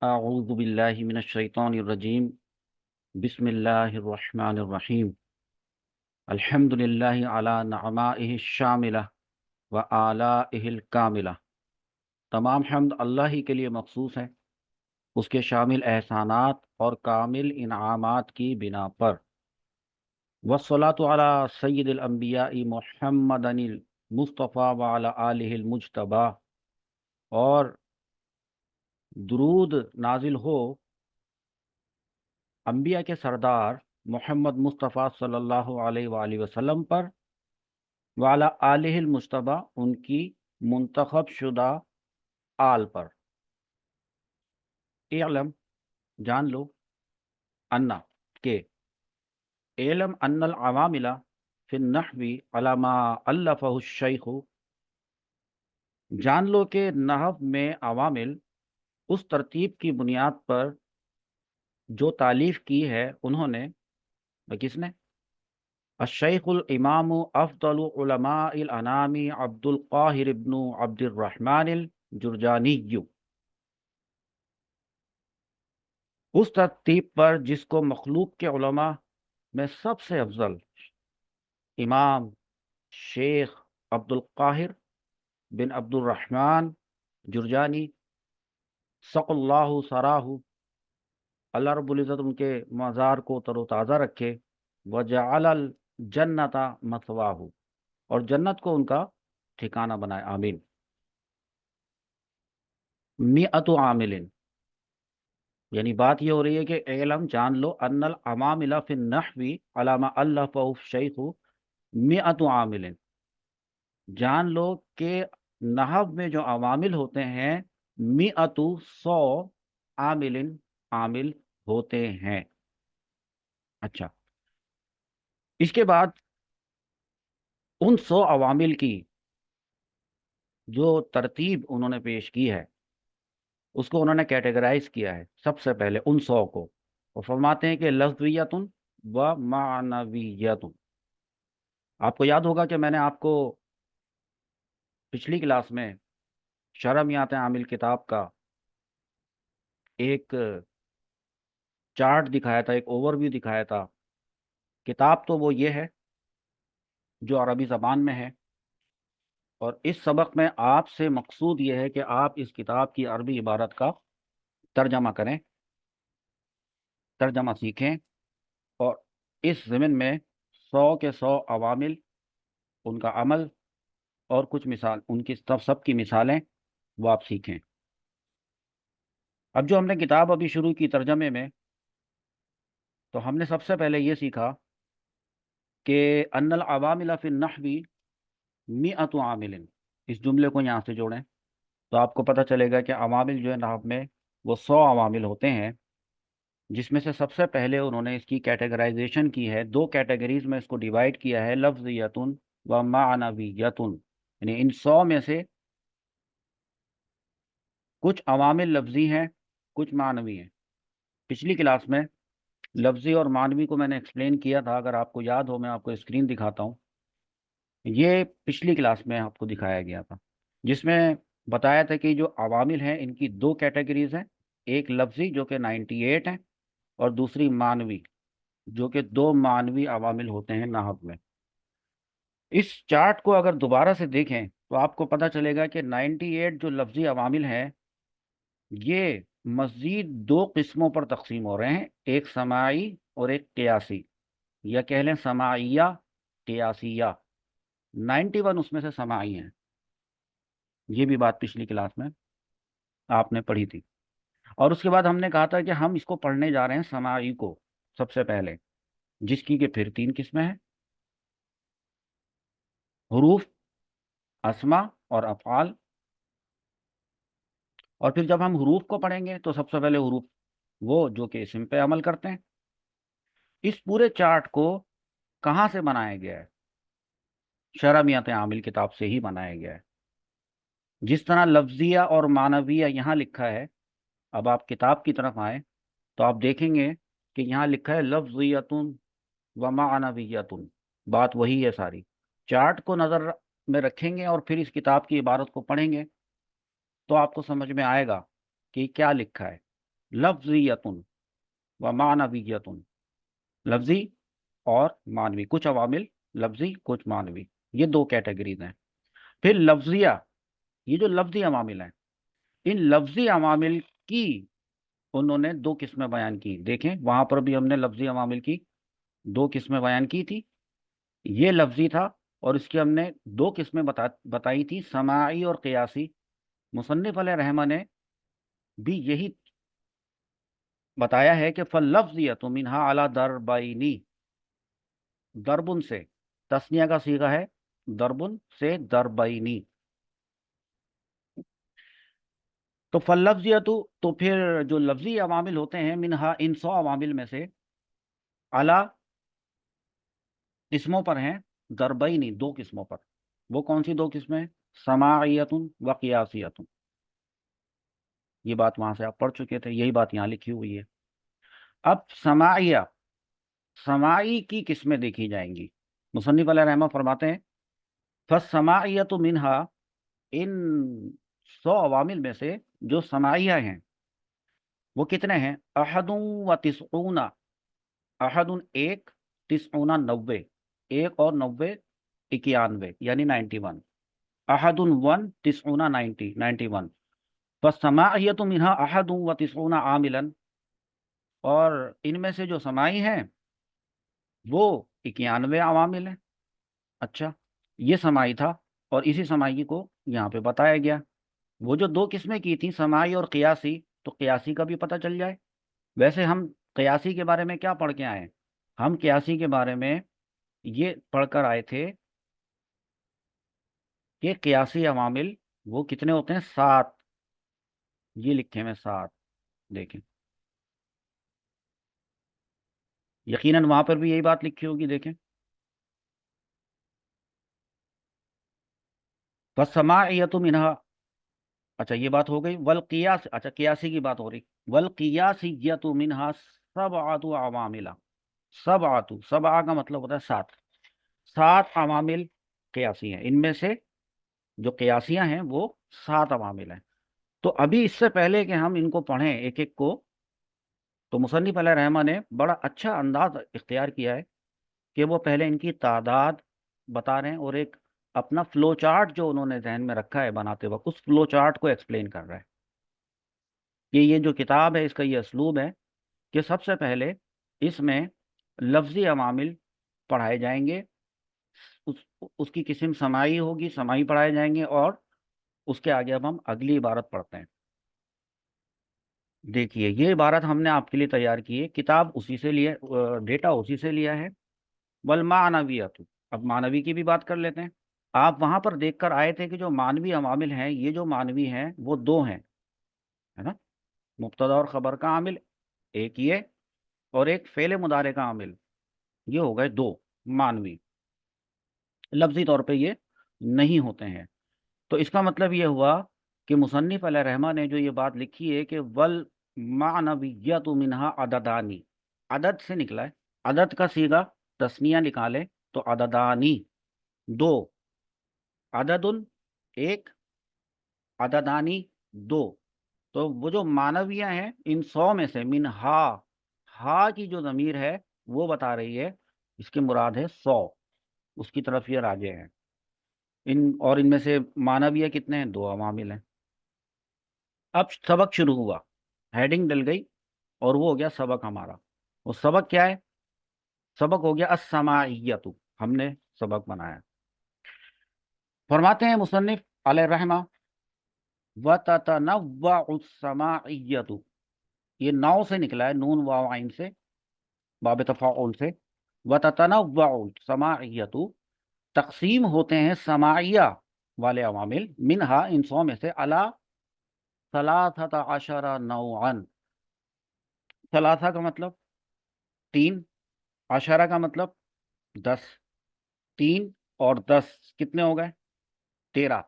अऊज़ु बिल्लाहि मिनश शैतानिर रजीम। बिस्मिल्लाहिर रहमानिर रहीम। अल्हम्दुलिल्लाहि अला नअमाइहि शामिला व आलाइहिल कामिला। तमाम हम्द अल्लाह ही के लिए मखसूस है, उसके शामिल एहसानात और कामिल इनामात की बिना पर। वस्सलातु अला सय्यिदिल अंबियाई मुहम्मदनिल मुस्तफ़ा व अला आलिहिल मुज्तबा। और दुरूद नाजिल हो अंबिया के सरदार मोहम्मद मुस्तफ़ा सल्लल्लाहु अलैहि वसल्लम पर, वाला आलिहिल मुज्तबा, उनकी मुंतखब शुदा आल पर। इलम, जान लो, अन्ना, के, इलम अन्नल अवामिला फिन नहवी अला मा अल्लफहु शेख। जान लो कि नहव में अवामिल उस तरतीब की बुनियाद पर जो तालीफ की है उन्होंने, किसने? अशैखुल इमाम अफ़दलु उलमाइल अनामी अब्दुल काहिर इब्नु अब्दुर रहमानिल जुरजानी। उस तरतीब पर जिसको मखलूक के उलमा में सबसे अफजल इमाम शेख अब्दुल काहिर बिन अब्दुर रहमान जुरजानी सक़ल्लाहु सराहु, अल्लाह रब्बुल इज़्ज़त उनके मज़ार को तरोताज़ा रखे, व जअलल जन्नता मथवाहु, और जन्नत को उनका ठिकाना बनाए, आमीन। मिअतु आमिलिन, यानी बात ये हो रही है कि इलम, जान लो, अन्नल अमामिला फिन नहवी अला मा अल्लफहु शैखु मिअतु आमिलिन। जान लो कि नहव में जो अवामिल होते हैं, मिअतु, 100 आमिलिन, आमिल होते हैं। अच्छा, इसके बाद उन 100 अवामिल की जो तरतीब उन्होंने पेश की है उसको उन्होंने कैटेगराइज किया है। सबसे पहले उन 100 को वो फरमाते हैं कि लफ्ज़ियतुन व मानवियतुन। आपको याद होगा कि मैंने आपको पिछली क्लास में शरमियात आमिल किताब का एक चार्ट दिखाया था, एक ओवरव्यू दिखाया था। किताब तो वो ये है जो अरबी ज़बान में है, और इस सबक में आपसे मकसूद ये है कि आप इस किताब की अरबी इबारत का तर्जमा करें, तर्जमा सीखें, और इस ज़मीन में 100 के 100 अवामिल, उनका अमल और कुछ मिसाल, उनकी सब की मिसालें वो आप सीखें। अब जो हमने किताब अभी शुरू की तर्जमे में, तो हमने सबसे पहले ये सीखा कि अन्नल अवामिल फिन नहवी मिअतु आमिलिन। इस जुमले को यहाँ से जोड़ें तो आपको पता चलेगा कि अवामिल जो है नहव में वो 100 अवामिल होते हैं, जिसमें से सबसे पहले उन्होंने इसकी कैटेगराइजेशन की है। 2 कैटेगरीज में इसको डिवाइड किया है, लफ्ज़ियतुन व मानवियतुन। यानी इन 100 में से कुछ अवामिल लफ्ज़ी हैं, कुछ मानवी हैं। पिछली क्लास में लफ्ज़ी और मानवी को मैंने एक्सप्लेन किया था, अगर आपको याद हो मैं आपको स्क्रीन दिखाता हूँ। ये पिछली क्लास में आपको दिखाया गया था, जिसमें बताया था कि जो अवामिल हैं इनकी 2 कैटेगरीज हैं, एक लफ्ज़ी जो कि 98 है, और दूसरी मानवी जो कि 2 मानवी अवामिल होते हैं नाहव में। इस चार्ट को अगर दोबारा से देखें तो आपको पता चलेगा कि 98 जो लफ्ज़ी अवामिल हैं ये मज़ीद 2 किस्मों पर तकसीम हो रहे हैं, एक समाई और एक क़ियासी, या कह लें समाइया क़ियासिया। 91 उसमें से समाई हैं। ये भी बात पिछली क्लास में आपने पढ़ी थी। और उसके बाद हमने कहा था कि हम इसको पढ़ने जा रहे हैं समाई को सबसे पहले, जिसकी कि फिर 3 किस्में हैं, हुरूफ, अस्मा और अफ़आल। और फिर जब हम हुरूफ को पढ़ेंगे तो सबसे पहले हुरूफ वो जो कि इस्म पे अमल करते हैं। इस पूरे चार्ट को कहाँ से बनाया गया है? शरमियत आमिल किताब से ही बनाया गया है। जिस तरह लफ्ज़िया और मानविया यहाँ लिखा है, अब आप किताब की तरफ आए तो आप देखेंगे कि यहाँ लिखा है लफ्ज़ियतुन व मानवियतुन। बात वही है सारी। चार्ट को नज़र में रखेंगे और फिर इस किताब की इबारत को पढ़ेंगे तो आपको समझ में आएगा कि क्या लिखा है। लफ्ज़ियतुन व मानवियतुन, लफ्ज़ी और मानवी, कुछ अवामिल लफ्ज़ी कुछ मानवी, ये दो कैटेगरीज हैं। फिर लफ्ज़िया, ये जो लफ्ज़ी अवामिल हैं, इन लफ्ज़ी अवामिल की उन्होंने दो किस्में बयान की। देखें वहां पर भी हमने लफ्ज़ी अवामिल की दो किस्में बयान की थी, ये लफ्ज़ी था और इसकी हमने दो किस्में बताई थी, समाई और क़ियासी। मुसन्निफ़ अलैहि रहमा ने भी यही बताया है कि फल लफ्ज़ियतु मिन्हा अला दरबैनी, दरबुन से, तस्निया का सीगा है, दरबुन से दरबैनी। तो फल लफ्ज़ियतु, तो फिर जो लफ्ज़ी अवामिल होते हैं, मिन्हा इन 100 अवामिल में से, अला किस्मों पर हैं, दरबैनी दो किस्मों पर। वो कौन सी दो किस्में? समाइयतुन व क़ियासियतुन। ये बात वहां से आप पढ़ चुके थे, यही बात यहाँ लिखी हुई है। अब समाइया, समाई की किस्में देखी जाएंगी। मुसन्निफ़ अलैहि रहमा फरमाते हैं फस्समाइयतु मिन्हा, इन 100 अवामिल में से जो समाइया हैं वो कितने हैं? अहदुन व तिसऊना, अहदुन एक, तिसऊना 90, एक और 90 91, यानी 91। अहदुन वन, तिसऊना 90, 91। फस्समाइयतु मिन्हा अहदुन व तिसऊना आमिलन, और इनमें से जो समाई हैं वो 91 अवामिल हैं। अच्छा, ये समाई था और इसी समाई को यहाँ पे बताया गया। वो जो दो किस्में की थी, समाई और क़ियासी, तो क़ियासी का भी पता चल जाए। वैसे हम क़ियासी के बारे में क्या पढ़ के आए? हम क़ियासी के बारे में ये पढ़कर आए थे कि क़ियासी अवामिल वो कितने होते हैं? 7। ये लिखे में 7, देखें, यकीनन वहां पर भी यही बात लिखी होगी, देखें। फस्समाइयतु मिन्हा, अच्छा ये बात हो गई। वल क़ियास, अच्छा क़ियासी की बात हो रही। वल क़ियासिय्यतु मिन्हा सबअतु अवामिला, सबअतु, सबआ का मतलब होता है 7, 7 अवामिल क़ियासी हैं। इनमें से जो क़ियासियाँ हैं वो 7 अवामिल हैं। तो अभी इससे पहले कि हम इनको पढ़ें एक एक को, तो मुसन्निफ़ अलैहि रहमा ने बड़ा अच्छा अंदाज इख्तियार किया है कि वो पहले इनकी तादाद बता रहे हैं और एक अपना फ्लो चार्ट जो उन्होंने जहन में रखा है बनाते वक्त, उस फ्लो चार्ट को एक्सप्लेन कर रहा है कि ये जो किताब है इसका ये असलूब है कि सबसे पहले इसमें लफ्ज़ी अवामिल पढ़ाए जाएंगे, उस उसकी किस्म समाई होगी, समाई पढ़ाए जाएंगे, और उसके आगे अब हम अगली इबारत पढ़ते हैं। देखिए ये इबारत हमने आपके लिए तैयार की है, किताब उसी से लिया, डेटा उसी से लिया है। वल मानवियतु, अब मानवी की भी बात कर लेते हैं। आप वहां पर देखकर आए थे कि जो मानवी अवामिल हैं, ये जो मानवी हैं वो दो हैं, है ना? मुब्तदा और खबर का आमिल एक ये, और एक फेले मुदारे का आमिल, ये हो गए दो मानवी। लफ्जी तौर पे ये नहीं होते हैं। तो इसका मतलब ये हुआ कि मुसन्निफ़ अलैहि रहमा ने जो ये बात लिखी है कि वल मानवियतु मिन्हा अददानी, अदद से निकला है, अदद का सीगा तस्निया निकाले तो अददानी, दो, अददुन एक, अददानी दो। तो वो जो मानविया हैं इन 100 में से, मिन हा की जो ज़मीर है वो बता रही है इसकी मुराद है 100, उसकी तरफ ये राजे हैं। इन और इनमें से मानविया कितने हैं? दो अवामिल हैं। अब सबक शुरू हुआ, हेडिंग डल गई और वो हो गया सबक हमारा। वो सबक क्या है? सबक हो गया अस्समाइयतु, हमने सबक बनाया। फरमाते हैं मुसन्निफ अलैहि रहमा, व ततनव्वउ समाइयतु, ये नाव से निकला है, नून वाव आइन से, बाब तफाउल से। व ततनव्वउ समाइयतु, तकसीम होते हैं समाइया वाले अवामिल, मिनहा इन 100 में से, अला सलासत अशरा नौअन, सलासा का मतलब 3, अशरा का मतलब 10, 3 और 10 कितने हो गए? 13।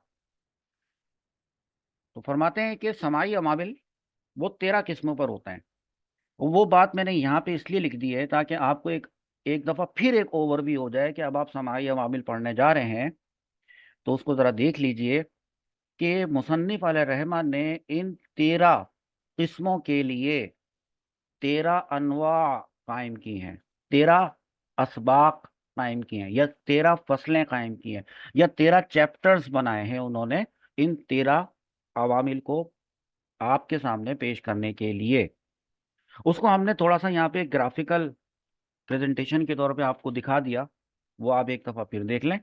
तो फरमाते हैं कि समाई अवामिल वो 13 किस्मों पर होते हैं। वो बात मैंने यहाँ पे इसलिए लिख दी है ताकि आपको एक एक दफ़ा फिर एक ओवरव्यू हो जाए कि अब आप समाई अवामिल पढ़ने जा रहे हैं तो उसको ज़रा देख लीजिए कि मुसन्निफ़ अलैहि रहमान ने इन 13 किस्मों के लिए 13 अनवा कायम की हैं, 13 असबाक कायम किए हैं, या 13 फसलें कायम की हैं, या 13 चैप्टर्स बनाए हैं उन्होंने इन 13 अवामिल को आपके सामने पेश करने के लिए। उसको हमने थोड़ा सा यहाँ पे ग्राफिकल प्रेजेंटेशन के तौर पे आपको दिखा दिया, वो आप एक दफा फिर देख लें।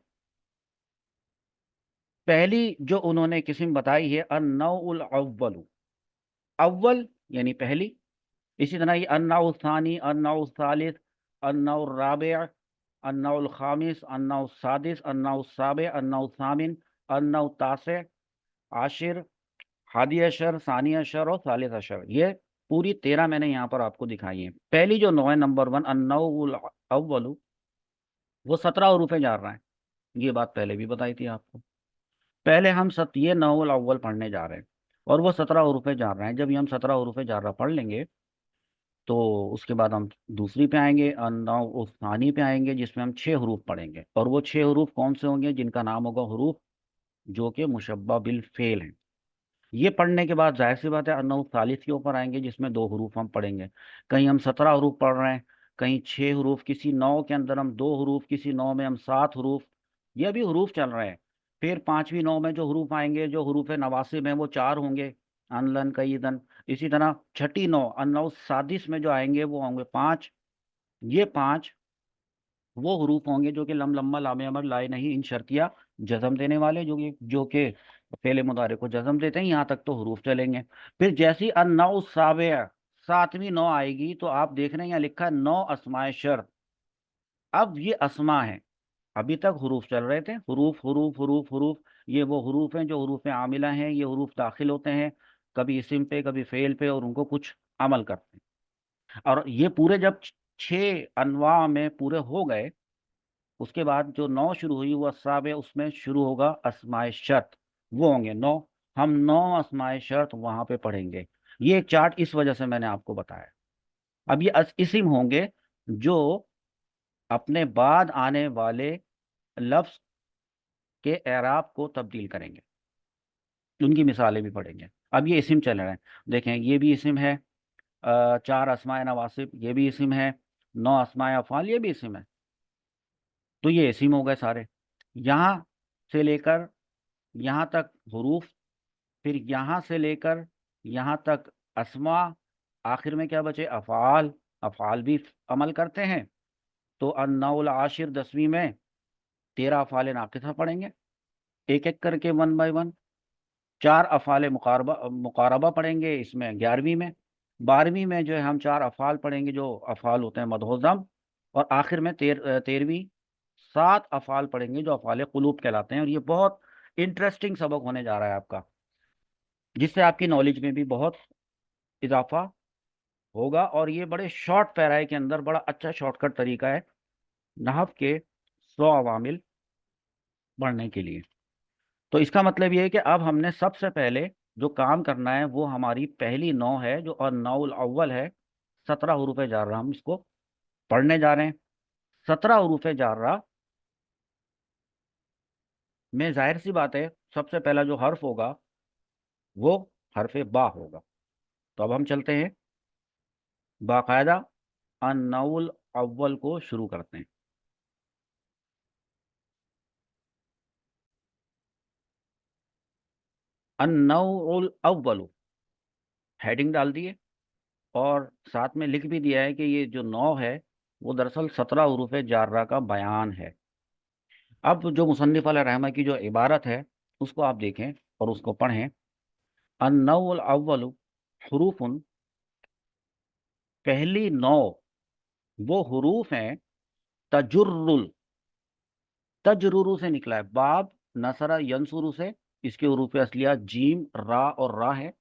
पहली जो उन्होंने किस्म बताई है अन्नउल अव्वल, अव्वल यानी पहली। इसी तरह ये अन्नाउ सानी, अन्नाउ सालिस, अन्नाउ राबे, अन्नाउल खामिस, अन्नाउ सादिस, अन्नाउ साबे, अन्नाउ सामिन, अन्नाउ तासे, आशिर, हादी अशर, सानी अशर और सालिस अशर। ये पूरी 13 मैंने यहाँ पर आपको दिखाई है। पहली जो नौ है नंबर 1 अन्नाउल अव्वल, वो 17 हरूफ जार रहा है। ये बात पहले भी बताई थी आपको। पहले हम ये नौल अव्वल पढ़ने जा रहे हैं और वो 17 हरूफ जार रहे हैं। जब ये हम 17 हरूफ जार पढ़ लेंगे तो उसके बाद हम दूसरी पे आएंगे, अन्नाउस्तानी पे आएंगे, जिसमें हम 6 हरूफ पढ़ेंगे। और वो 6 हरूफ कौन से होंगे? जिनका नाम होगा हरूफ जो कि मुशब्बा बिल फेल हैं। ये पढ़ने के बाद जाहिर सी बात है अन्नाउ सालिस के ऊपर आएंगे, जिसमें 2 हरूफ हम पढ़ेंगे। कहीं हम 17 हरूफ पढ़ रहे हैं, कहीं 6 हरूफ, किसी नौ के अंदर हम 2 हरूफ, किसी नौ में हम 7 हरूफ। ये भी हरूफ चल रहे हैं। फिर पांचवी नौ में जो हरूफ आएंगे, जो हरूफ नवासिब हैं, वो 4 होंगे, अनलन कईदन। इसी तरह छठी नौ अन्नाउ सादिस में जो आएंगे वो होंगे 5। ये 5 वो हरूफ होंगे जो कि लम लम्मा लामे अमर लाए नहीं इन शर्तिया जज़म देने वाले, जो कि फेले मुदारे को जज़म देते हैं। यहाँ तक तो हरूफ चलेंगे। फिर जैसी अन्नाउ साबे, 7वीं नौ आएगी तो आप देख रहे हैं यहाँ लिखा है नौ अस्माए शर्त। अब ये अस्मा है। अभी तक हरूफ चल रहे थे, हरूफ हरूफ हरूफ हरूफ। ये वो हरूफ हैं जो हरूफ आमिला हैं। ये हरूफ दाखिल होते हैं कभी इस्म पे कभी फेल पे, और उनको कुछ अमल करते हैं। और ये पूरे जब 6 अनवा में पूरे हो गए, उसके बाद जो 9 शुरू हुई वो असाब है, उसमें शुरू होगा अस्माए शर्त। वो होंगे 9। हम 9 अस्माए शर्त वहां पे पढ़ेंगे। ये चार्ट इस वजह से मैंने आपको बताया। अब ये इस्म होंगे जो अपने बाद आने वाले लफ्ज के एराब को तब्दील करेंगे। उनकी मिसालें भी पढ़ेंगे। अब ये इस्म चल रहे हैं, देखें ये भी इस्म है। 4 अस्माए नवासिब ये भी इस्म है। 9 अस्माए अफ़ाल ये भी इस्म है। तो ये इस्म हो गए सारे। यहाँ से लेकर यहाँ तक हरूफ, फिर यहाँ से लेकर यहाँ तक अस्मा, आखिर में क्या बचे? अफ़ाल। अफ़ाल भी अमल करते हैं। तो अन्नाउल आशिर 10वीं में 13 अफ़ाल नाक़िसा पढ़ेंगे, एक एक करके 1 बाय 1। 4 अफ़ाल मुकारबा पढ़ेंगे इसमें 11वीं में। 12वीं में जो है हम 4 अफ़ाल पढ़ेंगे जो अफ़ाल होते हैं मदहोज़म। और आखिर में 13वीं 7 अफ़ाल पढ़ेंगे जो अफ़ाल क़ुलूब कहलाते हैं। और ये बहुत इंटरेस्टिंग सबक होने जा रहा है आपका, जिससे आपकी नॉलेज में भी बहुत इजाफा होगा। और ये बड़े शॉर्ट पैराए के अंदर बड़ा अच्छा शॉर्टकट तरीका है नहव के 100 अवामिल पढ़ने के लिए। तो इसका मतलब ये है कि अब हमने सबसे पहले जो काम करना है वो हमारी पहली नौ है जो और नौल अव्वल है। 17 हरूफ जार्रा हम इसको पढ़ने जा रहे हैं। 17 हरूफ जार्रा में जाहिर सी बात है सबसे पहला जो हर्फ होगा वो हर्फ बा होगा। तो अब हम चलते हैं बाकायदा अन्नउल अव्वल को शुरू करते हैं। अन्नउल अव्वल हेडिंग डाल दिए और साथ में लिख भी दिया है कि ये जो 9 है वो दरअसल 17 हरूफ जार्रा का बयान है। अब जो मुसन्निफ़ अलैहि रहमा की जो इबारत है उसको आप देखें और उसको पढ़ें। अन्नउल अव्वल हुरूफुन, पहली 9 वो हुरूफ हैं तजुर्रुल, तजरुरु से निकला है। बाब नसरा यंसुरु से इसके हुरूफ असलिया जीम रा और रा है।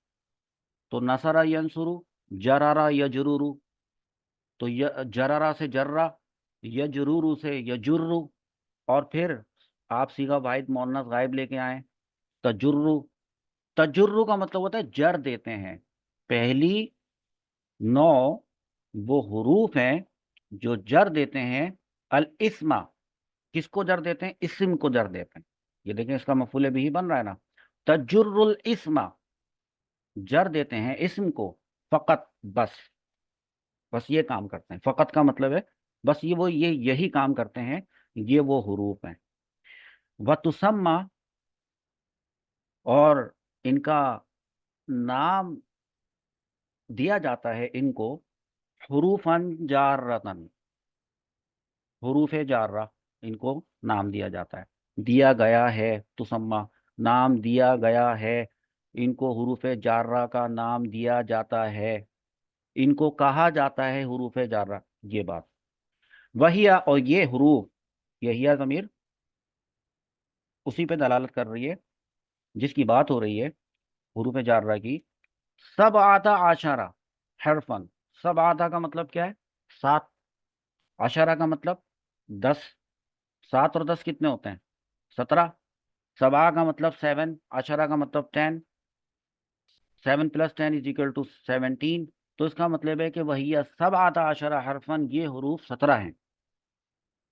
तो नसरा यंसुरु, जरारा यजरुरु, तो जरारा से जर्रा, यजरुरु से यजुर्रु। और फिर आप सीगा वाहिद मुअन्नस गायब लेके आए तजुर्रु। तजुर्रु का मतलब होता है जर देते हैं। पहली 9 वो हुरूफ हैं जो जर देते हैं अल इस्मा। किसको जर देते हैं? इस्म को जर देते हैं। ये देखें इसका मफूल भी बन रहा है ना, तजुर्रुल इस्मा, जर देते हैं इस्म को, फकत बस। बस ये काम करते हैं। फ़कत का मतलब है बस ये यही काम करते हैं, ये वो हरूफ हैं। व तुसम्मा, और इनका नाम दिया जाता है इनको हुरूफन जारतन, हरूफ जारा, इनको नाम दिया जाता है, दिया गया है। तुसम्मा, नाम दिया गया है, इनको हरूफ जारा का नाम दिया जाता है, इनको कहा जाता है हरूफ जारा। ये बात वहिया, और ये हरूफ, यहिया ज़मीर उसी पे दलालत कर रही है जिसकी बात हो रही है, हरूफ जारा की। सब आधा आशारा हरफन, सब आधा का मतलब क्या है? सात। आशारा का मतलब 10। सात और 10 कितने होते हैं? 17। सबा का मतलब 7, आशरा का मतलब 10, 7 + 10 = 17। तो इसका मतलब है कि वही सब आधा आशरा हरफन, ये हरूफ 17 हैं।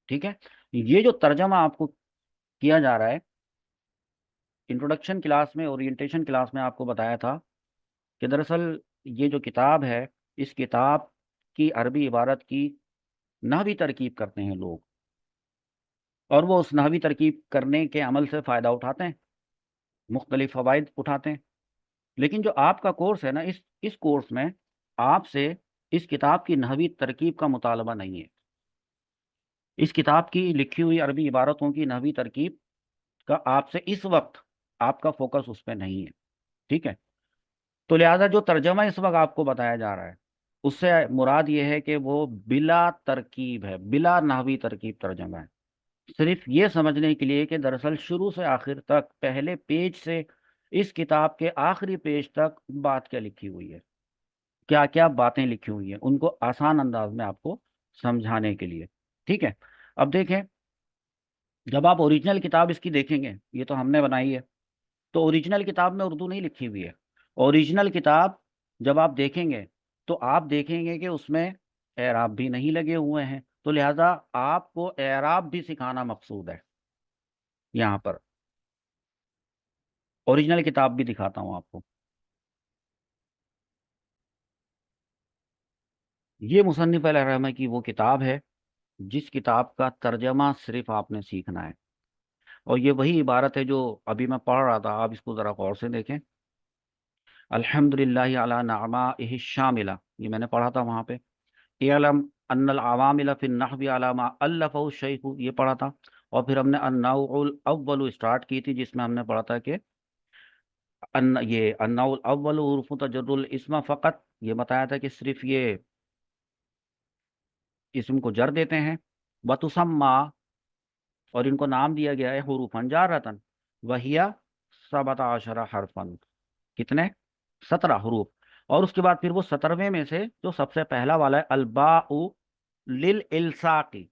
ठीक है। ये जो तर्जमा आपको किया जा रहा है, इंट्रोडक्शन क्लास में, ओरिएंटेशन क्लास में आपको बताया था कि दरअसल ये जो किताब है, इस किताब की अरबी इबारत की नहवी तरकीब करते हैं लोग, और वो उस नहवी तरकीब करने के अमल से फ़ायदा उठाते हैं, मुख्तलिफ फ़वाइद उठाते हैं। लेकिन जो आपका कोर्स है ना, इस कोर्स में आपसे इस किताब की नहवी तरकीब का मुतालबा नहीं है। इस किताब की लिखी हुई अरबी इबारतों की नहवी तरकीब का आपसे इस वक्त आपका फोकस उस पर नहीं है। ठीक है। तो लिहाजा जो तर्जमा इस वक्त आपको बताया जा रहा है, उससे मुराद ये है कि वो बिला तरकीब है, बिला नहवी तरकीब तर्जमा है। सिर्फ ये समझने के लिए कि दरअसल शुरू से आखिर तक, पहले पेज से इस किताब के आखिरी पेज तक बात क्या लिखी हुई है, क्या क्या बातें लिखी हुई हैं, उनको आसान अंदाज में आपको समझाने के लिए। ठीक है। अब देखें, जब आप ओरिजिनल किताब इसकी देखेंगे, ये तो हमने बनाई है, तो ओरिजिनल किताब में उर्दू नहीं लिखी हुई है। ओरिजिनल किताब जब आप देखेंगे तो आप देखेंगे कि उसमें एराब भी नहीं लगे हुए हैं। तो लिहाजा आपको एराब भी सिखाना मकसूद है यहाँ पर। ओरिजिनल किताब भी दिखाता हूँ आपको। ये मुसन्निफ़ अलैहिर्रहमा की वो किताब है जिस किताब का तर्जमा सिर्फ आपने सीखना है, और ये वही इबारत है जो अभी मैं पढ़ रहा था। आप इसको ज़रा गौर से देखें। अल्हम्दुलिल्लाहि अला नअमाइहि शामिला, ये मैंने पढ़ा था वहाँ पे। इअलम अन्नल अवामिल फिन नहवी अला मा अल्लफ़हु शैख़ु, ये पढ़ा था। और फिर हमने अन्नउल अव्वलु स्टार्ट की थी, जिसमें हमने पढ़ा था कि ये अन्नउल अव्वलु हुरूफ़ु तजर्रुल इस्म फ़क़त, ये बताया था कि सिर्फ ये इस्म को जर देते हैं। वतुसम्मा, और इनको नाम दिया गया है हुरूफन जारतन, वहिया सबअता अशरा हरफन, कितने? 17 हरूफ। और उसके बाद फिर वो 17वें में से जो सबसे पहला वाला है अलबाउ लिल इल्साकी।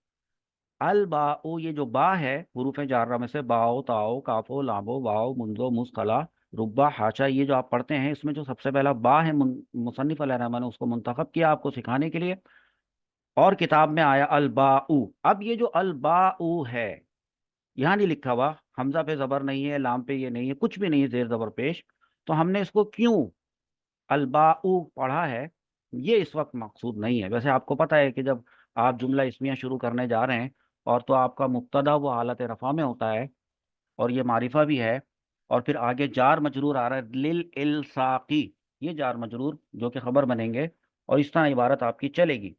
अलबाउ, ये जो बा है हुरूफ जारा में से, बाओ ताओ काफो लामो वाओ मुंजो मुस्कला रुब्बा हाशा, ये जो आप पढ़ते हैं, इसमें जो सबसे पहला बा है, मुसन्निफ अलैहिर्रहमान ने उसको मुंतखब किया आपको सिखाने के लिए, और किताब में आया अलबाउ। अब ये जो अलबाउ है, यहाँ नहीं लिखा हुआ, हमजा पे जबर नहीं है, लाम पे ये नहीं है, कुछ भी नहीं है जेर जबर पेश। तो हमने इसको क्यों अलबाउ पढ़ा है, ये इस वक्त मकसूद नहीं है। वैसे आपको पता है कि जब आप जुमला इस्मिया शुरू करने जा रहे हैं, और तो आपका मुब्तदा वो हालत रफ़ा में होता है, और ये मारिफा भी है, और फिर आगे जार मजरूर आ रहा है लिल इल्साकी, ये जार मजरूर जो कि खबर बनेंगे, और इस तरह इबारत आपकी चलेगी।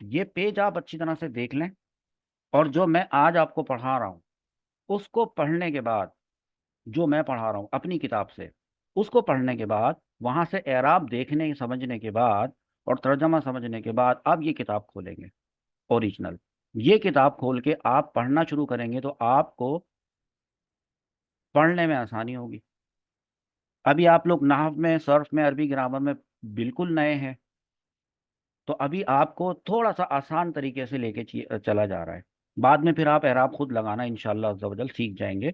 ये पेज आप अच्छी तरह से देख लें, और जो मैं आज आपको पढ़ा रहा हूँ उसको पढ़ने के बाद, जो मैं पढ़ा रहा हूँ अपनी किताब से, उसको पढ़ने के बाद, वहां से एराब देखने समझने के बाद, और तर्जमा समझने के बाद, आप ये किताब खोलेंगे ओरिजिनल। ये किताब खोल के आप पढ़ना शुरू करेंगे तो आपको पढ़ने में आसानी होगी। अभी आप लोग नाहव में, सर्फ में, अरबी ग्रामर में बिल्कुल नए हैं, तो अभी आपको थोड़ा सा आसान तरीके से लेके चला जा रहा है। बाद में फिर आप एराब खुद लगाना इंशाअल्लाह अज़्ज़ा वजल सीख जाएंगे।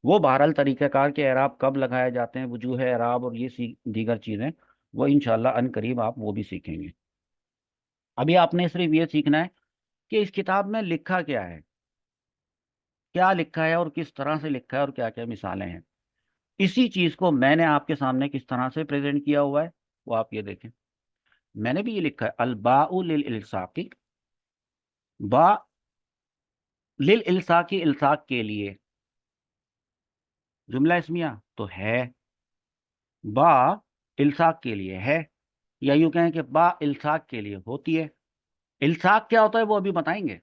वो बहरहाल तरीक़ाकार के एराब कब लगाए जाते हैं, वजूह एराब और ये दीगर चीज़ें, वो इंशाअल्लाह अन करीब आप वो भी सीखेंगे। अभी आपने सिर्फ ये सीखना है कि इस किताब में लिखा क्या है, क्या लिखा है, और किस तरह से लिखा है, और क्या क्या मिसालें हैं। इसी चीज़ को मैंने आपके सामने किस तरह से प्रेजेंट किया हुआ है, वो आप ये देखें। मैंने भी ये लिखा है अलबाउ लिल इल्साकी, बा लिल इल्साकी, इल्साक के लिए। जुमला इसमिया तो है, बा इल्साक के लिए है, या यूं कहें कि बा इल्साक के लिए होती है। इल्साक क्या होता है वो अभी बताएंगे,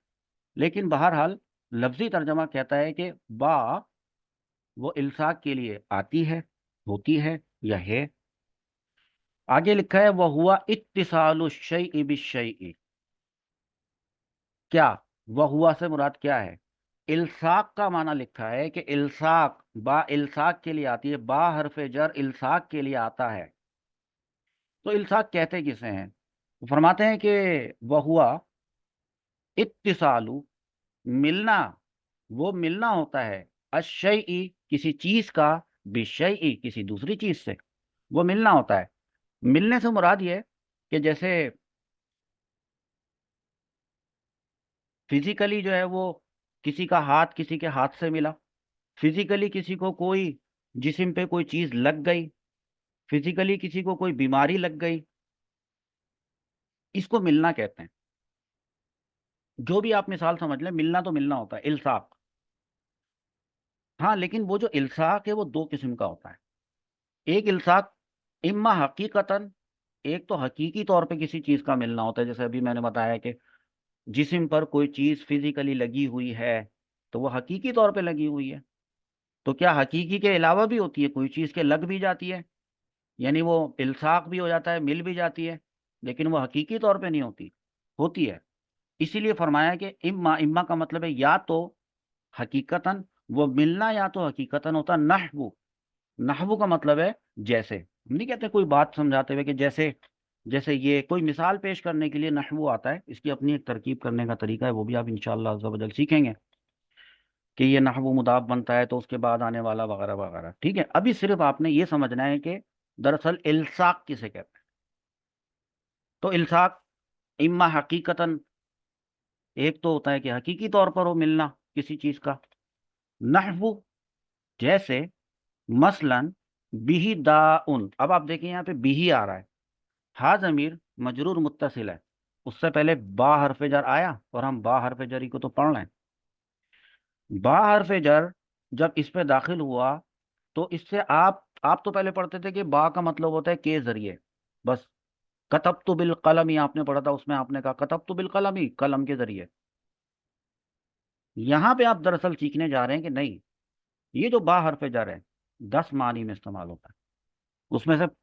लेकिन बहरहाल लफ्जी तर्जमा कहता है कि बा वो इल्साक के लिए आती है, होती है या है। आगे लिखा है वह हुआ इत्तिसालु शैइ बिशैइ। क्या वह हुआ से मुराद क्या है? इल्साक का माना लिखा है कि इल्साक बा इल्साक के लिए आती है, बा हरफे जर इल्साक के लिए आता है। तो इल्साक कहते किसे हैं? वो फरमाते हैं कि वह हुआ इत्तिसालु, मिलना, वो मिलना होता है, अशैई किसी चीज का, बिशैई किसी दूसरी चीज से, वो मिलना होता है। मिलने से मुराद ये है कि जैसे फिजिकली जो है वो किसी का हाथ किसी के हाथ से मिला, फिजिकली किसी को कोई जिस्म पे कोई चीज लग गई, फिजिकली किसी को कोई बीमारी लग गई, इसको मिलना कहते हैं। जो भी आप मिसाल समझ लें, मिलना तो मिलना होता है, इल्साक। हाँ, लेकिन वो जो इल्साक है वो दो किस्म का होता है। एक इल्साक इम्मा हकीकतन, एक तो हकीकी तौर पे किसी चीज का मिलना होता है, जैसे अभी मैंने बताया कि जिस्म पर कोई चीज फिजिकली लगी हुई है, तो वो हकीकी तौर पे लगी हुई है। तो क्या हकीकी के अलावा भी होती है, कोई चीज के लग भी जाती है, यानी वो इल्साक भी हो जाता है, मिल भी जाती है, लेकिन वो हकीकी तौर पे नहीं होती, होती है। इसीलिए फरमाया कि इम्मा, इम्मा का मतलब है या तो हकीकतन वो मिलना, या तो हकीकतन होता नहवु। नहवु का मतलब है जैसे, हम नहीं कहते कोई बात समझाते हुए कि जैसे, जैसे ये कोई मिसाल पेश करने के लिए नहवु आता है, इसकी अपनी एक तरकीब करने का तरीका है, वो भी आप इंशाअल्लाह अज़्ज़ा वजल सीखेंगे कि ये नहवु मुदाफ बनता है तो उसके बाद आने वाला वगैरह वगैरह। ठीक है, अभी सिर्फ आपने ये समझना है कि दरअसल इल्साक किसे कहते हैं। तो इल्साक इम्मा हकीकतन, एक तो होता है कि हकीकी तौर पर हो मिलना किसी चीज का, नहवु जैसे, मसलन बिही दाउन। अब आप देखिए यहाँ पे बिही आ रहा है, हा जमीर मजरूर मुत्तसिल है, उससे पहले बा हरफे जर आया, और हम बा हरफे जरी को तो पढ़ रहे हैं। बा हरफे जर जब इस पे दाखिल हुआ, तो इससे आप तो पहले पढ़ते थे कि बा का मतलब होता है के जरिए, बस। कतबतु बिल कलम ही आपने पढ़ा था, उसमें आपने कहा कतबतु बिल कलम ही, कलम के जरिए। यहाँ पे आप दरअसल सीखने जा रहे हैं कि नहीं, ये जो बा हरफे जर है 10 मानी में इस्तेमाल होता है,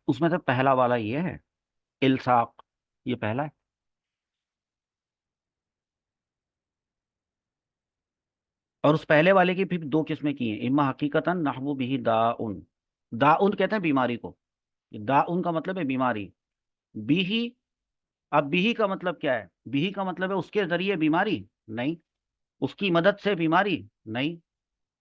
उसमें से पहला वाला ये है, इल्साक, ये पहला है। और उस पहले वाले की फिर दो किस्में की हैं, इम्मा हकीकतन नहवु बिही दाउन। दाउन कहते हैं बीमारी को, दाउन का मतलब है बीमारी। बिही, अब बिही का मतलब क्या है? बिही का मतलब है उसके जरिए बीमारी नहीं, उसकी मदद से बीमारी नहीं,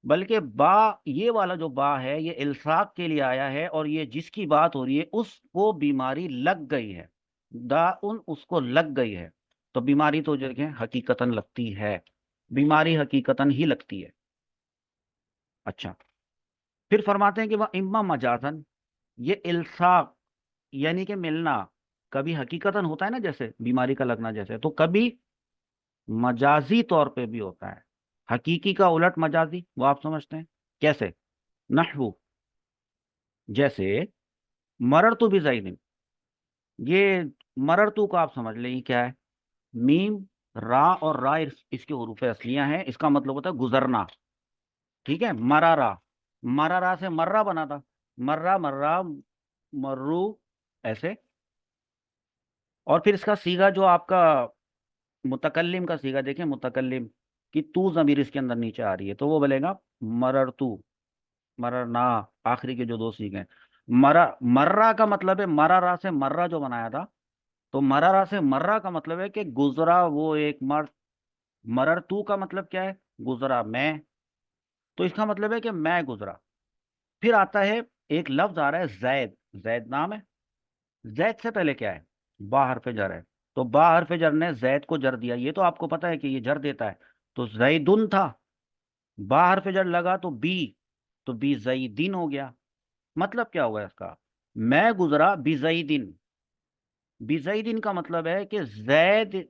बल्कि बा, ये वाला जो बा है ये इल्साक के लिए आया है, और ये जिसकी बात हो रही है उसको बीमारी लग गई है, दाउन उसको लग गई है। तो बीमारी तो जगह हकीकतन लगती है, बीमारी हकीकतन ही लगती है। अच्छा, फिर फरमाते हैं कि वह इम्मा मजाजन, ये इल्साक यानी कि मिलना कभी हकीकतन होता है ना, जैसे बीमारी का लगना जैसे, तो कभी मजाजी तौर पे भी होता है। हकीकी का उलट मजाजी, वो आप समझते हैं कैसे? नहवु जैसे मरर तो भी जैदिन, ये मरर तू का आप समझ लें ये क्या है। मीम, रा और रा इसके हरूफ असलियां हैं, इसका मतलब होता है गुजरना। ठीक है, मरारा, मरारा से मर्रा बना था, मर्रा मर्रा, मर्रू, ऐसे। और फिर इसका सीगा जो आपका मुतकल्लिम का सीगा देखें, मुतकल्लिम की तू जमीर इसके अंदर नीचे आ रही है, तो वो बोलेगा मरर तू, मरर ना। आखिरी के जो दो सीगे हैं, मरा मर्रा का मतलब है, मरारा से मर्रा जो बनाया था, तो मरारा से मर्रा का मतलब है कि गुजरा वो एक मर्द। मरर तू का मतलब क्या है? गुजरा मैं, तो इसका मतलब है कि मैं गुजरा। फिर आता है, एक लफ्ज आ रहा है जैद, जैद नाम है, जैद से पहले क्या है? बा हरफे जर है, तो बा हरफे जर ने जैद को जर दिया, ये तो आपको पता है कि ये जर देता है। तो जैदुन था, बा हरफे जर लगा तो बी, तो बी जईदिन हो गया। मतलब क्या हुआ इसका? मैं गुजरा बी जईदिन, बिज़ैदिन का मतलब है कि जैद,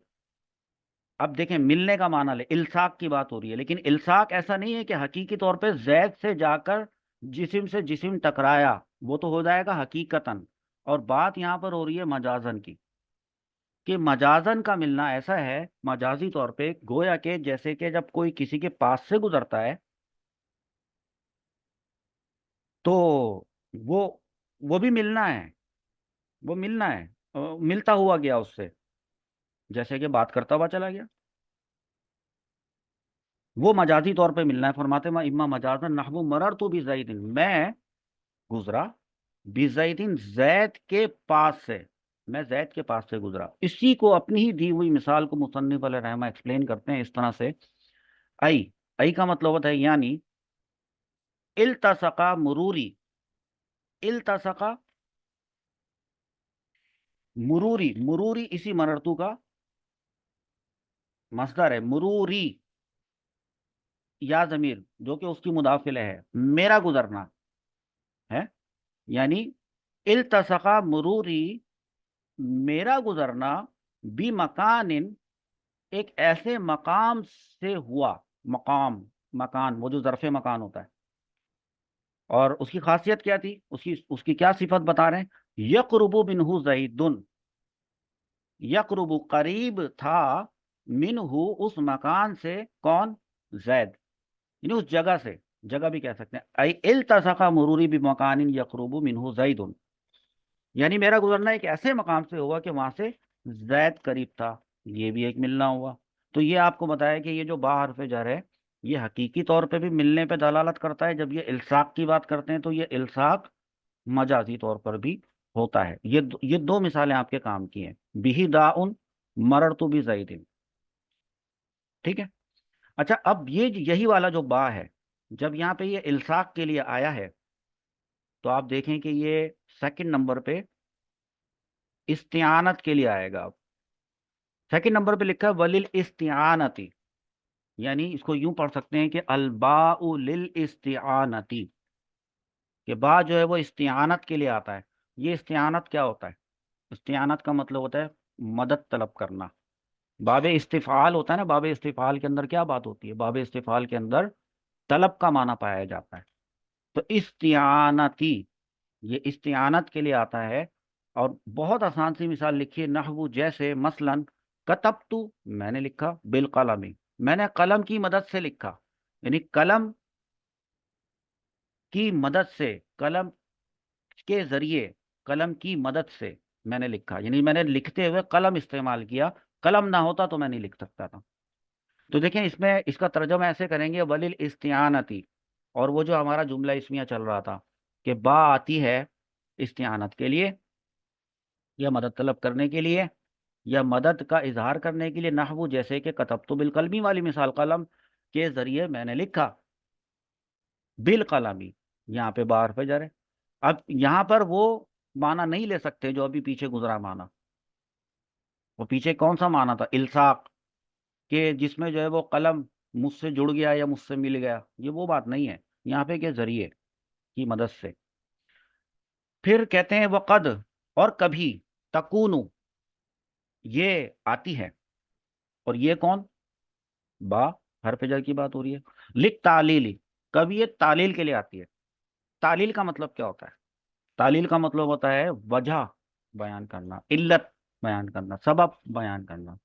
अब देखें मिलने का माना ले, इल्साक की बात हो रही है, लेकिन इल्साक ऐसा नहीं है कि हकीकी तौर पे जैद से जाकर जिस्म से जिस्म टकराया, वो तो हो जाएगा हकीकतन। और बात यहाँ पर हो रही है मजाजन की, कि मजाजन का मिलना ऐसा है मजाजी तौर पे, गोया के जैसे कि जब कोई किसी के पास से गुजरता है तो वो वो भी मिलना है, वो मिलना है, मिलता हुआ गया उससे, जैसे कि बात करता हुआ चला गया, वो मजाजी तौर पे मिलना है। फरमाते इम्मा मजाजन नहबु मरर तो भी जैदिन, मैं गुजरा बिजैदिन जैद के पास से, मैं जैद के पास से गुजरा। इसी को अपनी ही दी हुई मिसाल को मुसन्निफ अलैहि रहमा एक्सप्लेन करते हैं इस तरह से। आई, आई का मतलब होता है यानी इल्तसका मुरूरी, इल्तसका मुरूरी, मुरूरी इसी मररतू का मस्दर है, मुरूरी या जमीर जो कि उसकी मुदाफिल है, मेरा गुजरना है, यानी इल्तसका मुरूरी, मेरा गुजरना, बी मकानिन, एक ऐसे मकाम से हुआ, मकाम, मकान वो जो ज़र्फ़े मकान होता है। और उसकी खासियत क्या थी, उसकी उसकी क्या सिफत बता रहे हैं, यक़रुबु मिन्हु ज़ैदुन, यक़रुबु करीब था, मिन्हु उस मकान से, कौन, जैद, यानी उस जगह से, जगह भी कह सकते हैं। आई इल्तसका मुरूरी बि मकानिन यक़रुबु मिन्हु ज़ैदुन, यानी मेरा गुजरना एक ऐसे मकाम से हुआ कि वहां से जैद करीब था, ये भी एक मिलना हुआ। तो ये आपको बताया कि ये जो बा हर्फ जर है, ये हकीकी तौर पे भी मिलने पे दलालत करता है। जब ये इल्साक की बात करते हैं तो ये इल्साक मजाजी तौर पर भी होता है। ये दो मिसालें आपके काम की हैं, बिही दाउन, मरर तो भी जैदिन। ठीक है। अच्छा, अब ये यही वाला जो बा है, जब यहाँ पे ये इल्साक के लिए आया है तो आप देखें कि ये सेकंड नंबर पे इस्तिआनत के लिए आएगा। सेकंड नंबर पे लिखा है वलिल इस्तिआनती, यानी इसको यूं पढ़ सकते हैं कि अलबाउ लिल इस्तिआनती, कि बा जो है वो इस्तिआनत के लिए आता है। ये इस्तिआनत क्या होता है, इस्तिआनत का मतलब होता है मदद तलब करना। बाबे इस्तिफाल होता है ना, बाबे इस्तिफाल के अंदर क्या बात होती है, बाबे इस्तिफाल के अंदर तलब का माना पाया जाता है। तो इस्तिआनती, ये इस्तिआनत के लिए आता है। और बहुत आसान सी मिसाल लिखिए, नहवु जैसे, मसलन कतबतु, मैंने लिखा, बिल कलमी, मैंने कलम की मदद से लिखा, यानी कलम की मदद से, कलम के जरिए, कलम की मदद से मैंने लिखा, यानी मैंने लिखते हुए कलम इस्तेमाल किया, कलम ना होता तो मैं नहीं लिख सकता था। तो देखें इसमें इसका तर्जुमा ऐसे करेंगे, वलिल इस्तिआनती, और वो जो हमारा जुमला इसमिया चल रहा था कि बा आती है इस्तिआनत के लिए, या मदद तलब करने के लिए, या मदद का इजहार करने के लिए, नहवु जैसे कि कतबतु बिल कलमी वाली मिसाल, कलम के जरिए मैंने लिखा, बिल कलमी, यहाँ पे बार पे जा रहे। अब यहाँ पर वो माना नहीं ले सकते जो अभी पीछे गुजरा माना। वो पीछे कौन सा माना था, इल्साक, के जिसमें जो है वो कलम मुझसे जुड़ गया या मुझसे मिल गया, ये वो बात नहीं है। यहाँ पे के जरिए की मदद से। फिर कहते हैं वक़द, और कभी, तकूनु, ये आती है, और ये कौन, बा हरफ जार की बात हो रही है। लिख तालीली, कभी ये तालील के लिए आती है। तालील का मतलब क्या होता है, तालील का मतलब होता है वजह बयान करना, इल्लत बयान करना, सबब बयान करना।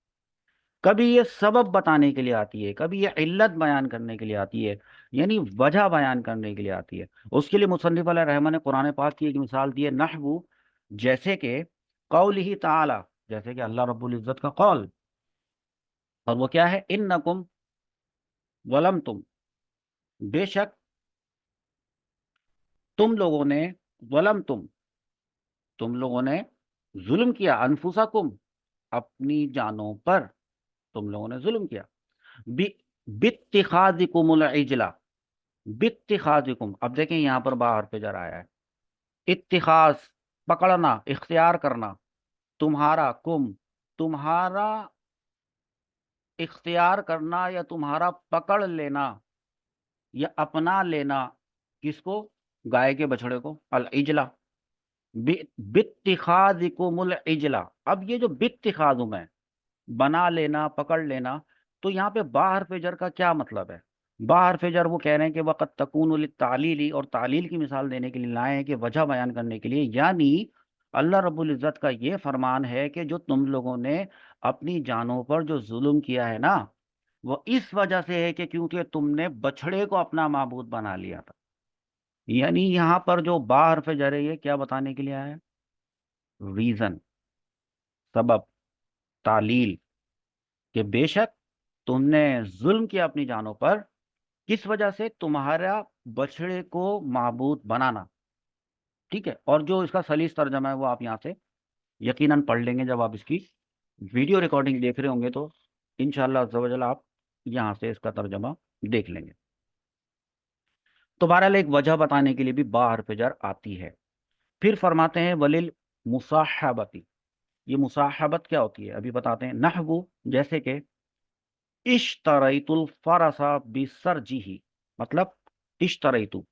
कभी ये सबब बताने के लिए आती है, कभी ये इल्लत बयान करने के लिए आती है, यानी वजह बयान करने के लिए आती है। उसके लिए मुसन्निफ अलैहि रहमान ने कुरान पाक की एक मिसाल दी है, नहवु जैसे कि कौलिही ताला, जैसे कि अल्लाह रब्बुल इज्जत का कौल, और वो क्या है, इन्नकुम वलम तुम, बेशक तुम लोगों ने, वलम तुम लोगों ने जुल्म किया, अनफुसकुम, अपनी जानों पर तुम लोगों ने जुल्म किया, बि बित्तिखादिकुमुल इजला, बित्तिखादिकुम, अब देखें यहाँ पर बाहर पे जरा आया है, इत्तिखाज पकड़ना, इख्तियार करना, तुम्हारा, कुम, तुम्हारा इख्तियार करना या तुम्हारा पकड़ लेना या अपना लेना, किसको, गाय के बछड़े को, अल इजला, बित्तिखादिकुम इजला। अब ये जो बित्तिखादु में बना लेना, पकड़ लेना, तो यहाँ पे बा हर्फ जर का क्या मतलब है? बा हर्फ जर वो कह रहे हैं कि वक़्त तकून तालीली, और तालील की मिसाल देने के लिए लाए हैं कि वजह बयान करने के लिए, यानी अल्लाह रब्बुल इज़्ज़त का ये फरमान है कि जो तुम लोगों ने अपनी जानों पर जो जुल्म किया है ना, वो इस वजह से है कि क्योंकि तुमने बछड़े को अपना माबूद बना लिया था। यानी यहाँ पर जो बा हर्फ जर है, ये क्या बताने के लिए आया है? रीजन, सबब, तालील, कि बेशक तुमने जुल्म किया अपनी जानों पर, किस वजह से? तुम्हारा बछड़े को माबूद बनाना। ठीक है, और जो इसका सलीस तर्जमा है वो आप यहाँ से यकीनन पढ़ लेंगे जब आप इसकी वीडियो रिकॉर्डिंग देख रहे होंगे, तो इंशाअल्लाह अज़्ज़ा वजल आप यहाँ से इसका तर्जमा देख लेंगे। तो बहरहाल एक वजह बताने के लिए भी बा हर्फ जर आती है। फिर फरमाते हैं वलिल मुसाहबती। ये मुसाहबत क्या होती है अभी बताते हैं। नहवु, जैसे कि इश्तरैतुल फरसा बिसरजिही, मतलब इश्तरैतु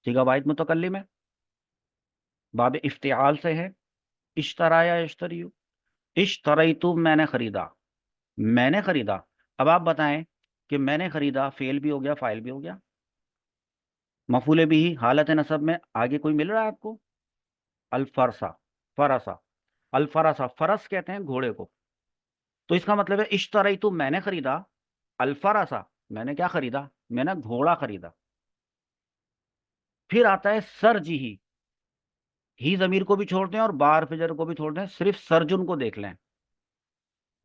सिगा वाहिद मुतकल्लिम है, बाब इफ्तिआल से है। इश्तरा या इश्तरियु, इश्तरैतु मैंने खरीदा, मैंने खरीदा। अब आप बताएं कि मैंने खरीदा फेल भी हो गया, फाइल भी हो गया। मफूले भी ही हालत नसब में आगे कोई मिल रहा है आपको? अल्फरसा, फरसा, अल्फरसा, फरस कहते हैं घोड़े को। तो इसका मतलब है इश्तरैतु मैंने खरीदा, अल्फरसा मैंने क्या खरीदा? मैंने घोड़ा खरीदा। फिर आता है सरजी ही जमीर को भी छोड़ दें और बार फिजर को भी छोड़ दें, सिर्फ सरजुन को देख लें।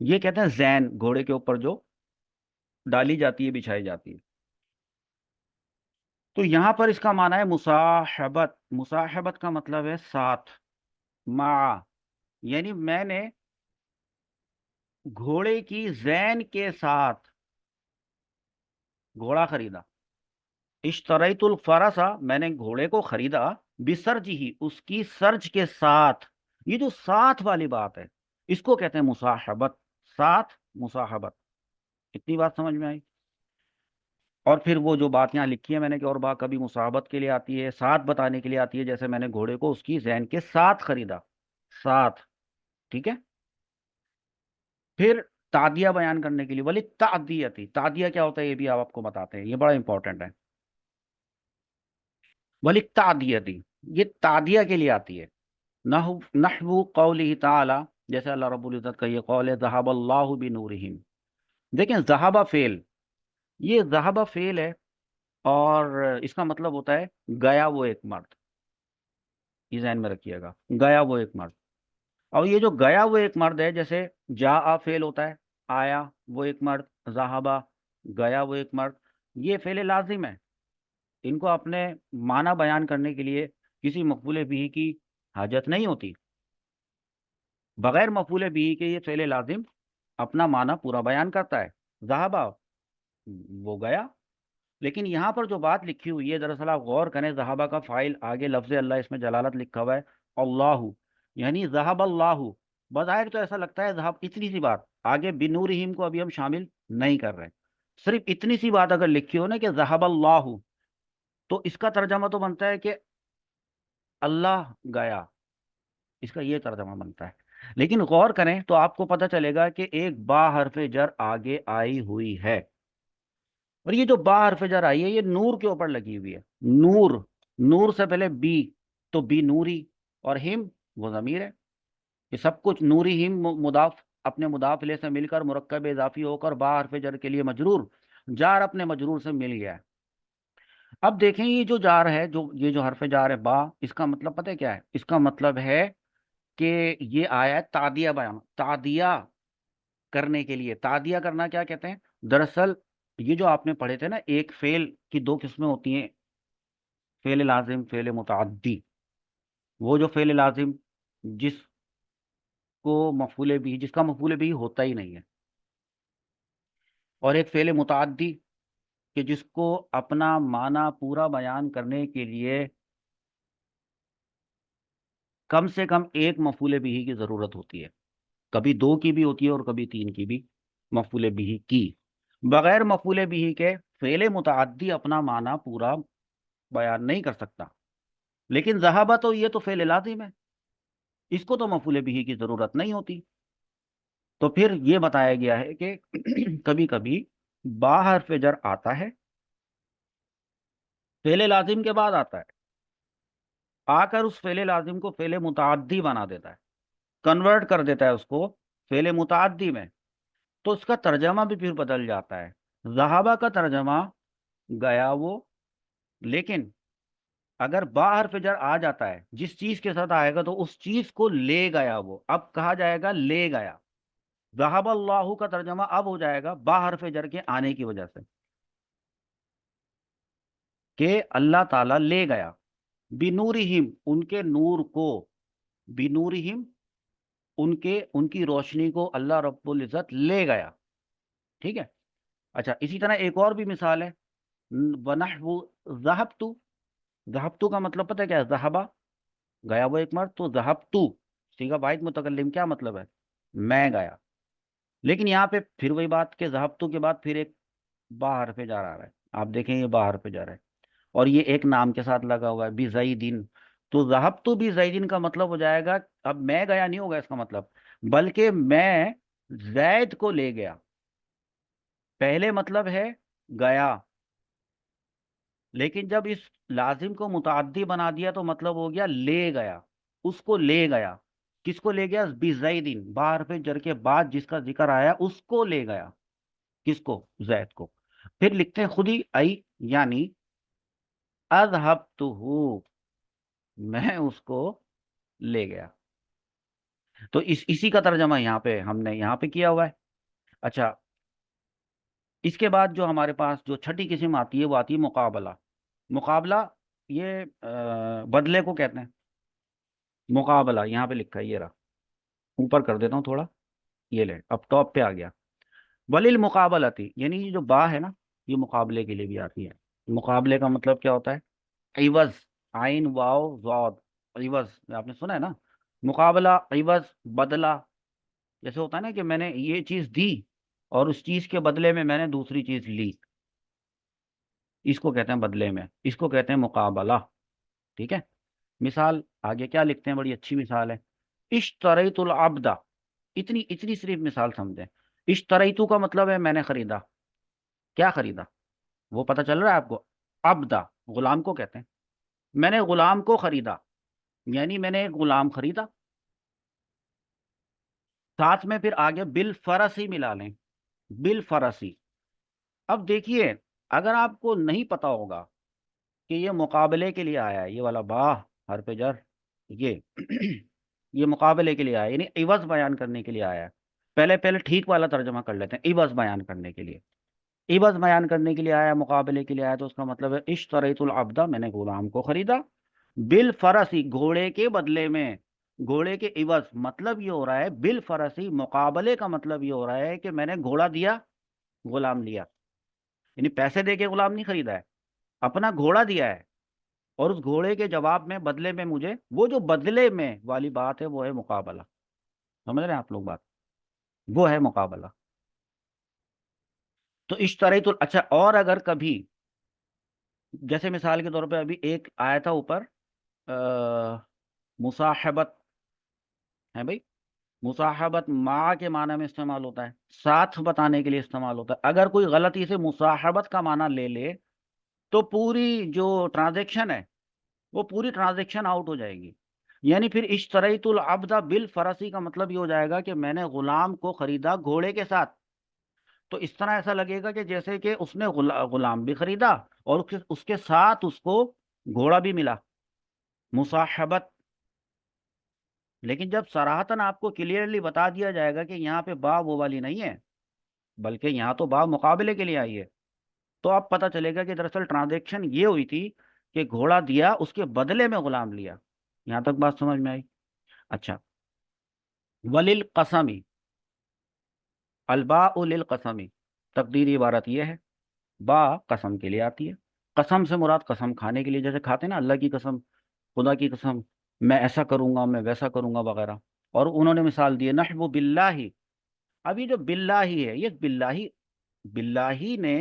ये कहते हैं जैन, घोड़े के ऊपर जो डाली जाती है, बिछाई जाती है। तो यहां पर इसका माना है मुसाहबत। मुसाहबत का मतलब है साथ, मा, यानी मैंने घोड़े की जैन के साथ घोड़ा खरीदा। इश्तरैतुल फरसा, मैंने घोड़े को खरीदा, बिसर्ज ही, उसकी सर्ज के साथ। ये जो साथ वाली बात है, इसको कहते हैं मुसाहबत। साथ, मुसाहबत। इतनी बात समझ में आई? और फिर वो जो बात यहाँ लिखी है मैंने कि और बात कभी मुसाहबत के लिए आती है, साथ बताने के लिए आती है, जैसे मैंने घोड़े को उसकी जैन के साथ खरीदा, साथ। ठीक है। फिर तादिया बयान करने के लिए वली तादियती, तादिया क्या होता है ये भी आप आपको बताते हैं, ये बड़ा इंपॉर्टेंट है। वली तादियती, ये तादिया के लिए आती है। नहवु कौलिही ताला, जैसे अल्लाह रब्बुल इज्जत का ये कौल है, ज़हबल्लाहु बिनूरिहिम। देखें ज़हबा फेल, ये ज़हबा फेल है, और इसका मतलब होता है गया वो एक मर्द। ये ध्यान में रखिएगा, गया वो एक मर्द। और ये जो गया वो एक मर्द है, जैसे जा आ फेल होता है, आया वो एक मर्द, ज़हाबा गया वो एक मर्द, ये फेल लाजिम है। इनको अपने माना बयान करने के लिए किसी मफूले बिही की हाजत नहीं होती। बगैर मफूले बिही के ये फेल लाजिम अपना माना पूरा बयान करता है। ज़हाबा वो गया। लेकिन यहाँ पर जो बात लिखी हुई है, दरअसल आप गौर करें, ज़हाबा का फाइल आगे लफ्ज़ अल्लाह, इसमें जलालत लिखा हुआ है अल्लाहु, यानी ज़हाब अल्लाहु। बज़ाहिर तो ऐसा लगता है ज़हाब, इतनी सी बात, आगे बिनूरिहिम को अभी हम शामिल नहीं कर रहे। सिर्फ इतनी सी बात अगर लिखी हो ना कि ज़हाब अल्लाहु, तो इसका तर्जमा तो बनता है कि अल्लाह गया, इसका ये तर्जमा बनता है। लेकिन गौर करें तो आपको पता चलेगा कि एक बा हरफ जर आगे आई हुई है, और ये जो बा हरफ जर आई है ये नूर के ऊपर लगी हुई है। नूर, नूर से पहले बी, तो बी नूरी, और हिम वो जमीर है। ये सब कुछ नूरी हिम मुदाफ अपने मुदाफ इले से मिलकर मुरक्कब इजाफी होकर बा हरफ जर के लिए मजरूर, जार अपने मजरूर से मिल गया है। अब देखें ये जो जार है, जो ये जो हरफ जार है बा, इसका मतलब पता है क्या है? इसका मतलब है कि ये आया है तादिया बयान, तादिया करने के लिए। तादिया करना क्या कहते हैं? दरअसल ये जो आपने पढ़े थे ना, एक फेल की दो किस्में होती हैं, फेल लाजिम, फेल मुतअद्दी। वो जो फेल लाजिम जिसको मफूले भी, जिसका मफूले भी होता ही नहीं है, और एक फेल मुतअद्दी कि जिसको अपना माना पूरा बयान करने के लिए कम से कम एक मफूले बिही की ज़रूरत होती है। कभी दो की भी होती है और कभी तीन की भी, मफूले बिही की। बगैर मफूले बिही के फेल मुतअद्दी अपना माना पूरा बयान नहीं कर सकता। لیکن ذہابہ تو یہ تو فعل لازم ہے، اس کو تو مفعول بھی کی ضرورت نہیں ہوتی. تو پھر یہ بتایا گیا ہے کہ کبھی کبھی با حرف جر آتا ہے، فعل لازم کے بعد آتا ہے، آ کر اس فعل لازم کو فعل متعدی بنا دیتا ہے، کنورٹ کر دیتا ہے اس کو فعل متعدی میں. تو اس کا ترجمہ بھی پھر بدل جاتا ہے. ذہابہ کا ترجمہ گیا وہ، لیکن اگر با حرف جر آ جاتا ہے جس چیز کے ساتھ آئے گا تو اس چیز کو لے گیا وہ، اب کہا جائے گا لے گیا. ذہب اللہ کا ترجمہ اب ہو جائے گا با حرف جر کے آنے کی وجہ سے کہ اللہ تعالیٰ لے گیا. بنورہم، ان کے نور کو، بنورہم، ان کی روشنی کو اللہ رب العزت لے گیا. ٹھیک ہے. اچھا، اسی طرح ایک اور بھی مثال ہے، بنحو ذہبتو. ذہبتو کا مطلب پتہ ہے کیا ہے؟ ذہبہ گیا وہ ایک مرد، تو ذہبتو صیغہ واحد متکلم کیا مطلب ہے؟ میں گیا. لیکن یہاں پہ پھر وہی بات کہ ذہبتو کے بعد پھر ایک با حرف جر آ رہا ہے. آپ دیکھیں یہ با حرف جر ہے اور یہ ایک نام کے ساتھ لگا ہوا ہے بزیدن. تو ذہبتو بزیدن کا مطلب ہو جائے گا، اب میں گیا نہیں ہوگا اس کا مطلب، بلکہ میں زید کو لے گیا. پہلے مطلب ہے گیا، لیکن جب اس لازم کو متعدی بنا دیا تو مطلب ہو گیا لے گیا، اس کو لے گیا. کس کو لے گیا؟ بزیدن، با حرف جر کے بعد جس کا ذکر آیا اس کو لے گیا. کس کو؟ زید کو. پھر لکھتے ہیں خود ہی ای، یعنی اذهبتہ، میں اس کو لے گیا. تو اسی کا ترجمہ یہاں پہ ہم نے یہاں پہ کیا ہوا ہے. اچھا، اس کے بعد جو ہمارے پاس جو چھٹی قسم آتی ہے وہ آتی ہے مقابلہ. مقابلہ یہ بدلے کو کہتے ہیں. مقابلہ یہاں پہ لکھا ہے، یہ رہا، اوپر کر دیتا ہوں تھوڑا، یہ لے اب ٹاپ پہ آ گیا. وللمقابلتی، یعنی یہ جو با ہے نا، یہ مقابلے کے لیے بھی آتی ہے. مقابلے کا مطلب کیا ہوتا ہے؟ عوض، عین واو ضاد، عوض آپ نے سنا ہے نا. مقابلہ، عوض، بدلہ. جیسے ہوتا ہے نا کہ میں نے یہ چیز دی اور اس چیز کے بدلے میں میں نے دوسری چیز لی، اس کو کہتے ہیں بدلے میں، اس کو کہتے ہیں مقابلہ. ٹھیک ہے. مثال آگے کیا لکھتے ہیں، بڑی اچھی مثال ہے. اشتریت العبد، اتنی اتنی صرف مثال سمجھیں. اشتریتو کا مطلب ہے میں نے خریدا. کیا خریدا؟ وہ پتہ چل رہا ہے آپ کو؟ عبدا، غلام کو کہتے ہیں. میں نے غلام کو خریدا، یعنی میں نے ایک غلام خریدا. ساتھ میں پھر آگے بالفرسی ملا لیں، بالفرسی. اب دیکھیے، اگر آپ کو نہیں پتا ہوگا کہ یہ مقابلے کے لیے آیا ہے، یہ والا با حرف جر، یہ یہ مقابلے کے لیے آیا ہے، یعنی عوض بیان کرنے کے لیے آیا ہے. پہلے ٹھیک والا ترجمہ کر لیتے ہیں، عوض بیان کرنے کے لیے. عوض بیان کرنے کے لیے آیا، مقابلے کے لیے آیا، تو اس کا مطلب ہے اشتریت العبد، میں نے غلام کو خریدا. بالفرسی، گھوڑے کے بدلے میں، گھوڑے کے عوض. مطلب یہ ہو رہا ہے بالفرسی، مقابلے کا مطلب یہ ہو رہا ہے کہ میں نے گھوڑا دیا، غلام لیا. یعنی پیسے دے کے غلام نہیں خریدا ہے، اپنا گھوڑا دیا ہے، اور اس گھوڑے کے جواب میں بدلے میں مجھے وہ جو بدلے میں والی بات ہے وہ ہے مقابلہ. سمجھ رہے ہیں آپ لوگ بات؟ وہ ہے مقابلہ. تو اشتریت اچھا، اور اگر کبھی جیسے مثال کے طور پہ ابھی ایک آیا تھا اوپر مصاحبت ہے بھائی. مصاحبت ما کے معنی میں استعمال ہوتا ہے، ساتھ بتانے کے لیے استعمال ہوتا ہے. اگر کوئی غلطی سے مصاحبت کا معنی لے لے تو پوری جو ٹرانزیکشن ہے وہ پوری ٹرانزیکشن آؤٹ ہو جائے گی. یعنی پھر اشتریت العبد بالفرسی کا مطلب یہ ہو جائے گا کہ میں نے غلام کو خریدا گھوڑے کے ساتھ. تو اس طرح ایسا لگے گا کہ جیسے کہ اس نے غلام بھی خریدا اور اس کے ساتھ اس کو گھوڑا بھی ملا، مصاحبت. لیکن جب صراحتاً آپ کو کلیئرلی بتا دیا جائے گا کہ یہاں پہ با وہ والی نہیں ہے، بلکہ یہاں تو با مقابلے کے لیے آئی ہے، تو اب پتہ چلے گا کہ دراصل ٹرانزیکشن یہ ہوئی تھی کہ گھوڑا دیا، اس کے بدلے میں غلام لیا. یہاں تک بات سمجھ میں آئی؟ اچھا. وللقسمی، الباء للقسمی، تقدیری عبارت یہ ہے، با قسم کے لیے آتی ہے. قسم سے مراد قسم کھانے کے لیے، جیسے کھاتے ہیں نا اللہ کی قسم، خدا کی قسم، میں ایسا کروں گا، میں ویسا کروں گا وغیرہ. اور انہوں نے مثال دی ہے نحو باللہ. اب یہ جو باللہ ہے، یہ باللہ، باللہ نے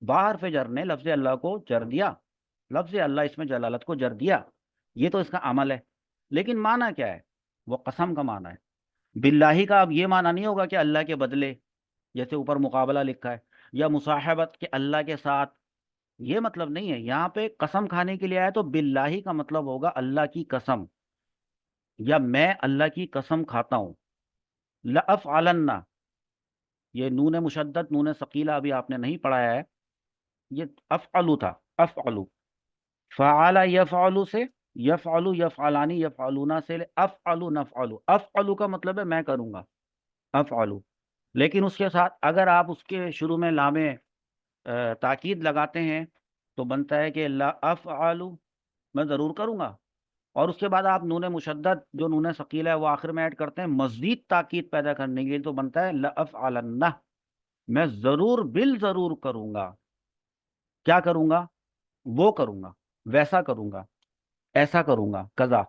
با حرف جر نے لفظ اللہ کو جر دیا، لفظ اللہ اس میں جلالت کو جر دیا. یہ تو اس کا عمل ہے، لیکن معنی کیا ہے؟ وہ قسم کا معنی ہے۔ باللہ کا اب یہ معنی نہیں ہوگا کہ اللہ کے بدلے، جیسے اوپر مقابلہ لکھا ہے، یا مصاحبت کے اللہ کے ساتھ، یہ مطلب نہیں ہے۔ یہاں پہ قسم کھانے کے لیے آیا تو باللہ کا مطلب ہوگا اللہ کی قسم، یا میں اللہ کی قسم کھاتا ہوں۔ لأفعلن، یہ نون مشدد نون ثقیلہ ابھی آپ نے نہیں پڑھایا ہے، یہ افعلو تھا، افعلو، فعل یفعلو سے، یفعلو یفعلانی یفعلونا سے افعلو نفعلو، افعلو کا مطلب ہے میں کروں گا، افعلو۔ لیکن اس کے ساتھ اگر آپ اس کے شروع میں لام تاکید لگاتے ہیں تو بنتا ہے کہ لا افعلو، میں ضرور کروں گا، اور اس کے بعد آپ نون مشدد جو نون ثقیلہ ہے وہ آخر میں ایڈ کرتے ہیں مزید تاکید پیدا کرنے کے لیے، تو بنتا ہے لأفعلن، میں ضرور بال ضرور کروں گا۔ کیا کروں گا؟ وہ کروں گا، ویسا کروں گا، ایسا کروں گا، قضا۔